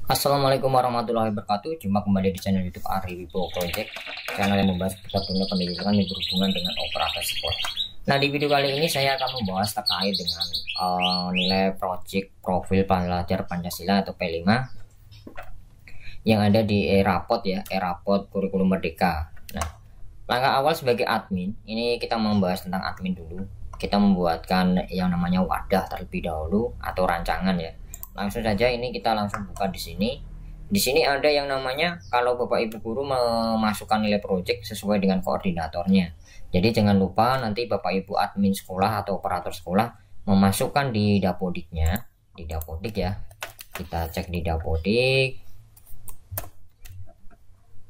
Assalamualaikum warahmatullahi wabarakatuh. Jumpa kembali di channel YouTube Ari Wibowo Project, channel yang membahas seputar dunia pendidikan yang berhubungan dengan operator sekolah. Nah, di video kali ini saya akan membahas terkait dengan nilai project profil pelajar Pancasila atau P5 yang ada di e-rapot ya, e-rapot kurikulum merdeka. Nah, langkah awal sebagai admin, ini kita membahas tentang admin dulu. Kita membuatkan yang namanya wadah terlebih dahulu atau rancangan ya. Langsung saja ini kita langsung buka di sini. Di sini ada yang namanya kalau Bapak Ibu guru memasukkan nilai project sesuai dengan koordinatornya. Jadi jangan lupa nanti Bapak Ibu admin sekolah atau operator sekolah memasukkan di dapodiknya, di dapodik ya. Kita cek di dapodik.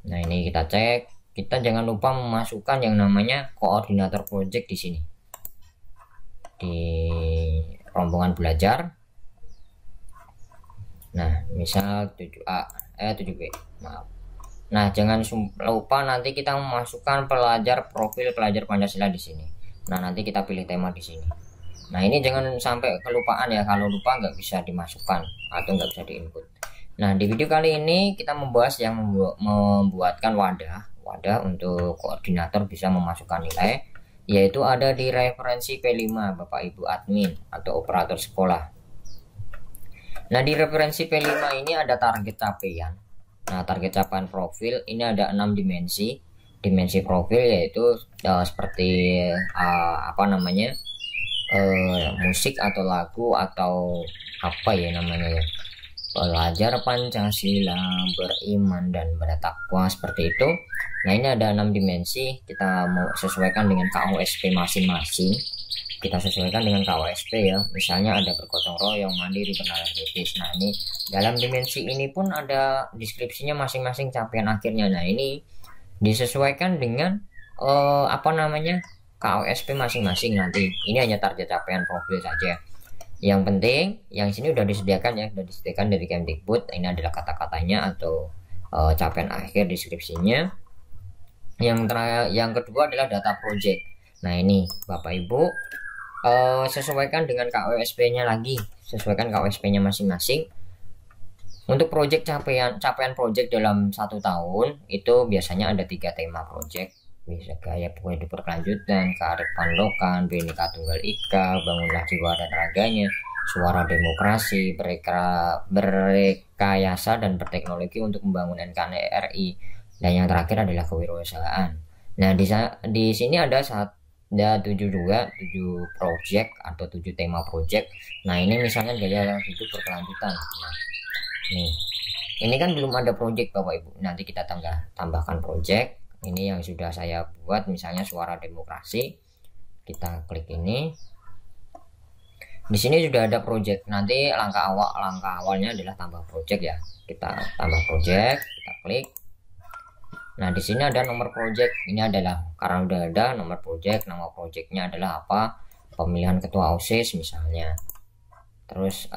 Nah, ini kita cek. Kita jangan lupa memasukkan yang namanya koordinator project di sini. Di rombongan belajar. Nah, misal 7B, maaf. Nah, jangan lupa nanti kita memasukkan profil pelajar Pancasila di sini. Nah, nanti kita pilih tema di sini. Nah, ini jangan sampai kelupaan ya. Kalau lupa nggak bisa dimasukkan atau nggak bisa diinput. Nah, di video kali ini kita membahas yang membuatkan wadah untuk koordinator bisa memasukkan nilai, yaitu ada di referensi P5 Bapak Ibu admin atau operator sekolah. Nah, di referensi P5 ini ada target capaian. Nah, target capaian profil ini ada 6 dimensi. Dimensi profil yaitu seperti musik atau lagu atau apa ya namanya ya. Belajar Pancasila, beriman dan bertakwa seperti itu. Nah, ini ada 6 dimensi. Kita mau sesuaikan dengan KOSP masing-masing. Kita sesuaikan dengan KOSP ya, misalnya ada bergotong royong, mandiri, bernalar kritis. Nah, ini dalam dimensi ini pun ada deskripsinya masing-masing capaian akhirnya. Nah, ini disesuaikan dengan KOSP masing-masing. Nanti ini hanya target capaian profil saja. Yang penting yang sini udah disediakan ya, udah disediakan dari Kemdikbud. Ini adalah kata-katanya atau capaian akhir deskripsinya. Yang kedua adalah data project. Nah, ini Bapak Ibu sesuaikan dengan KOSP-nya lagi, sesuaikan KOSP-nya masing-masing. Untuk project capaian project dalam 1 tahun itu biasanya ada 3 tema project, bisa kayak hidup berkelanjutan, kearifan lokal, Bhinneka Tunggal Ika, bangunlah jiwa dan raganya, suara demokrasi, berrekayasa dan berteknologi untuk membangun NKRI, dan yang terakhir adalah kewirausahaan. Nah, di sini ada 7 project atau 7 tema project. Nah, ini misalnya gaya hidup berkelanjutan. Nah, ini kan belum ada project Bapak Ibu. Nanti kita tambahkan project. Ini yang sudah saya buat, misalnya suara demokrasi. Kita klik ini. Di sini sudah ada project. Nanti langkah awalnya adalah tambah project ya. Kita tambah project, kita klik. Nah, di sini ada nomor project. Ini adalah karena udah ada nomor project, nama projectnya adalah apa? Pemilihan ketua OSIS misalnya. Terus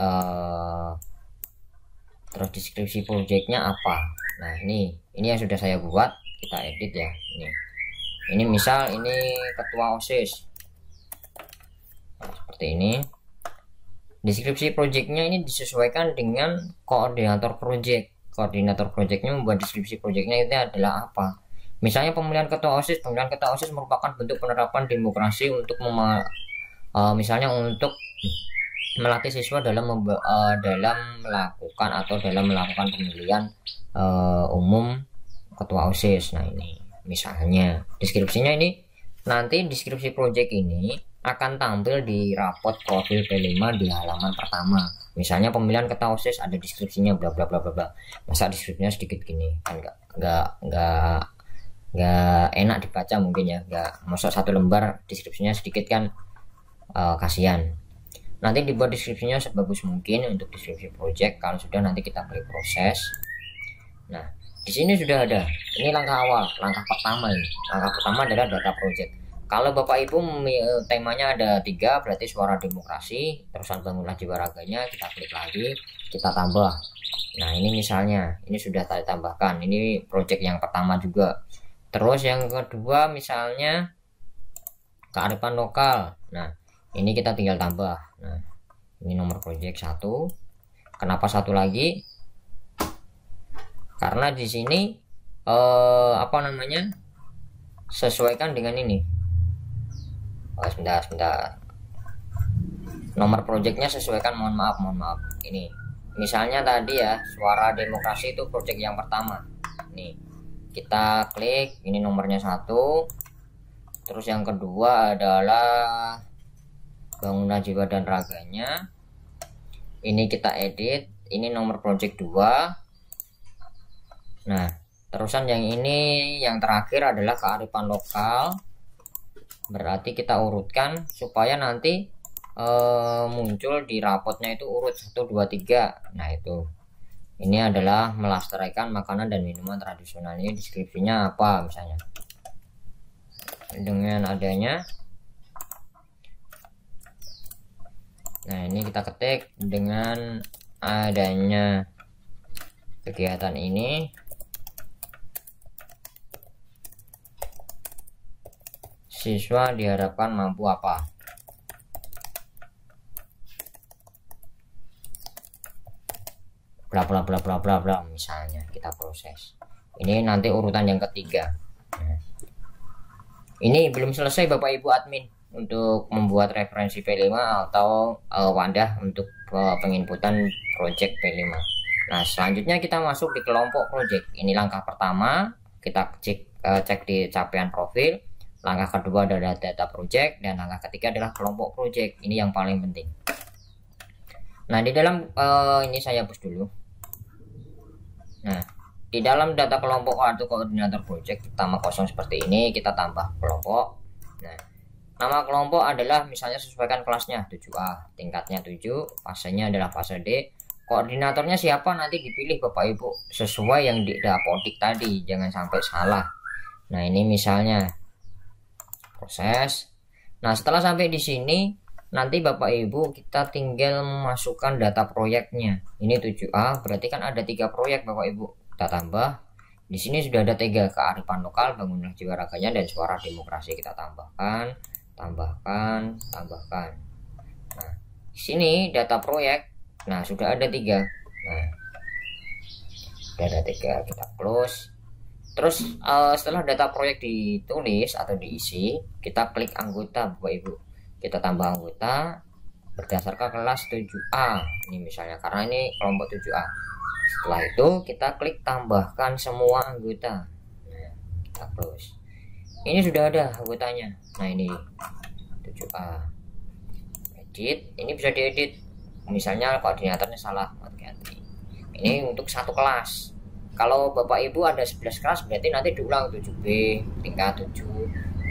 deskripsi projectnya apa? Nah, ini yang sudah saya buat. Kita edit ya. Ini misal ini ketua OSIS. Nah, seperti ini. Deskripsi projectnya ini disesuaikan dengan koordinator project. Koordinator projectnya membuat deskripsi projectnya itu adalah apa? Misalnya pemilihan ketua OSIS merupakan bentuk penerapan demokrasi untuk misalnya untuk melatih siswa dalam melakukan pemilihan umum ketua OSIS. Nah, ini misalnya deskripsinya ini, nanti deskripsi project ini akan tampil di rapot profil P5 di halaman pertama. Misalnya pemilihan ketua OSIS ada deskripsinya bla bla bla bla bla. Masa deskripsinya sedikit gini kan nggak enak dibaca mungkin ya, nggak masuk 1 lembar deskripsinya sedikit kan, kasihan. Nanti dibuat deskripsinya sebagus mungkin untuk deskripsi project. Kalau sudah nanti kita klik proses. Nah, di sini sudah ada. Ini langkah awal, langkah pertama ini. Langkah pertama adalah data project. Kalau Bapak Ibu temanya ada 3, berarti suara demokrasi, terusan bangunlah jiwa raganya, kita klik lagi, kita tambah. Nah, ini misalnya, ini sudah saya tambahkan. Ini project yang pertama juga. Terus yang kedua misalnya kearifan lokal. Nah, ini kita tinggal tambah. Nah, ini nomor project 1. Kenapa 1 lagi? karena di sini apa namanya, sesuaikan dengan ini. Sebentar, nomor projectnya sesuaikan, mohon maaf ini misalnya tadi ya, Suara Demokrasi itu project yang pertama nih, kita klik ini nomornya 1, terus yang kedua adalah Bangunan Jiwa dan Raganya, ini kita edit, ini nomor project 2. Nah terusan yang ini yang terakhir adalah kearifan lokal, berarti kita urutkan supaya nanti muncul di rapotnya itu urut 1, 2, 3. Nah itu, ini adalah melestarikan makanan dan minuman tradisional. Ini deskripsinya apa misalnya, dengan adanya, nah ini kita ketik, dengan adanya kegiatan ini siswa diharapkan mampu apa, bla bla bla bla bla bla, misalnya kita proses. Ini nanti urutan yang ketiga. Nah, ini belum selesai Bapak Ibu admin untuk membuat referensi P5 atau wadah untuk penginputan project P5. Nah selanjutnya kita masuk di kelompok project. Ini langkah pertama, kita cek di capaian profil. Langkah kedua adalah data project, dan langkah ketiga adalah kelompok project. Ini yang paling penting. Nah di dalam ini saya hapus dulu. Nah di dalam data kelompok atau koordinator project pertama kosong seperti ini, kita tambah kelompok. Nah nama kelompok adalah misalnya sesuaikan kelasnya 7A, tingkatnya 7, fasenya adalah fase D, koordinatornya siapa nanti dipilih Bapak Ibu sesuai yang di dapodik tadi, jangan sampai salah. Nah ini misalnya proses. Nah setelah sampai di sini, nanti Bapak Ibu kita tinggal memasukkan data proyeknya. Ini 7A, berarti kan ada 3 proyek Bapak Ibu. Kita tambah. Di sini sudah ada 3, kearifan lokal, Bangunan Jiwa Raganya, dan Suara Demokrasi. Kita tambahkan. Nah di sini data proyek. Nah sudah ada 3. Nah sudah ada 3, kita close. Terus setelah data proyek ditulis atau diisi, kita klik anggota Bapak Ibu. Kita tambah anggota berdasarkan kelas 7A. Ini misalnya karena ini kelompok 7A. Setelah itu kita klik tambahkan semua anggota. Nah, kita close. Ini sudah ada anggotanya. Nah ini 7A. Edit. Ini bisa diedit. Misalnya koordinatornya salah, ganti. Ini untuk satu kelas. Kalau Bapak Ibu ada 11 kelas, berarti nanti diulang 7B, tingkat 7.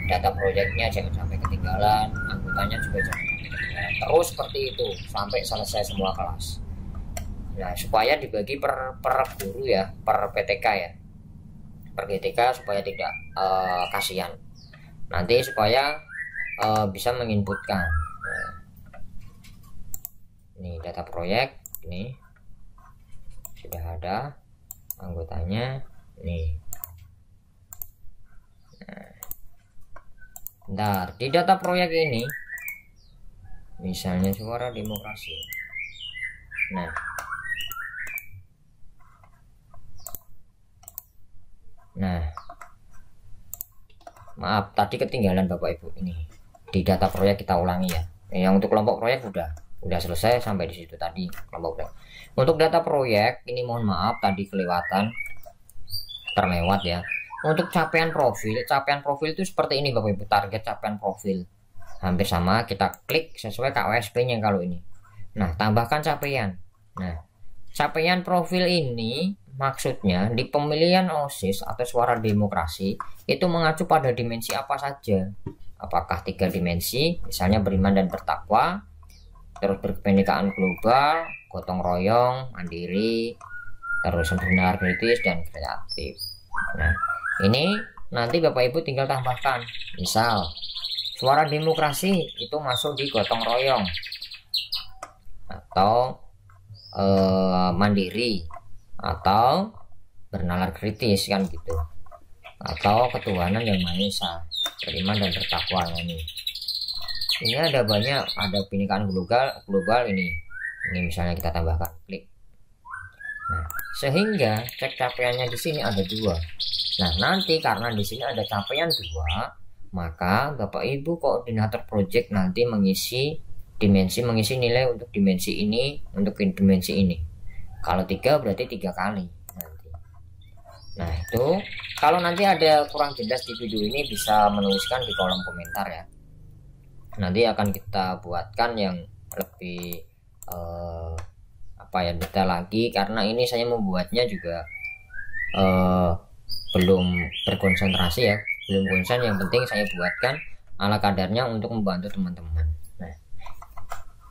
Data proyeknya jangan sampai ketinggalan, anggotanya juga jangan sampai ketinggalan. Terus seperti itu sampai selesai semua kelas. Nah, supaya dibagi per guru ya, per PTK ya. Per PTK supaya tidak kasihan. Nanti supaya bisa menginputkan. Nah, ini data proyek, ini sudah ada anggotanya nih. Nah, di data proyek ini misalnya Suara Demokrasi. Nah maaf tadi ketinggalan Bapak Ibu. Ini di data proyek kita ulangi ya. Yang untuk kelompok proyek udah selesai sampai di situ tadi kelompok proyek. Untuk data proyek ini mohon maaf tadi kelewatan, terlewat ya. Untuk capaian profil itu seperti ini Bapak Ibu, target capaian profil hampir sama, kita klik sesuai KWSP-nya kalau ini. Nah, tambahkan capaian. Nah, capaian profil ini maksudnya di pemilihan OSIS atau Suara Demokrasi itu mengacu pada dimensi apa saja. Apakah 3 dimensi, misalnya beriman dan bertakwa, terus berkebinekaan global, gotong royong, mandiri, terus benar, kritis, dan kreatif. Nah, ini nanti Bapak Ibu tinggal tambahkan. Misal Suara Demokrasi itu masuk di gotong royong atau mandiri atau bernalar kritis kan gitu, atau ketuhanan yang Maha Esa, beriman dan bertakwa. Ini ada banyak, ada kebinekaan global ini misalnya kita tambahkan, klik. Nah sehingga cek capaiannya di sini ada 2. Nah, nanti karena di sini ada capaian 2, maka Bapak Ibu koordinator project nanti mengisi nilai untuk dimensi ini, untuk dimensi ini. Kalau 3 berarti 3 kali nanti. Nah, itu kalau nanti ada kurang jelas di video ini bisa menuliskan di kolom komentar ya. Nanti akan kita buatkan yang lebih detail lagi, karena ini saya membuatnya juga belum berkonsentrasi ya, belum konsen. Yang penting saya buatkan ala kadarnya untuk membantu teman-teman.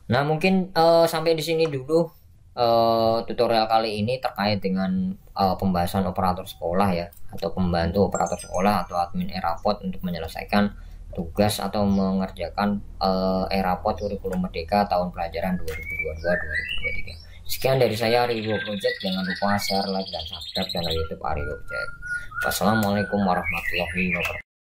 Nah mungkin sampai di sini dulu tutorial kali ini terkait dengan pembahasan operator sekolah ya, atau pembantu operator sekolah atau admin e-rapot untuk menyelesaikan tugas atau mengerjakan e-rapot kurikulum merdeka tahun pelajaran 2022-2023. Sekian dari saya, Ariwo Project. Jangan lupa share, like, dan subscribe channel YouTube Ariwo Project. Wassalamualaikum warahmatullahi wabarakatuh.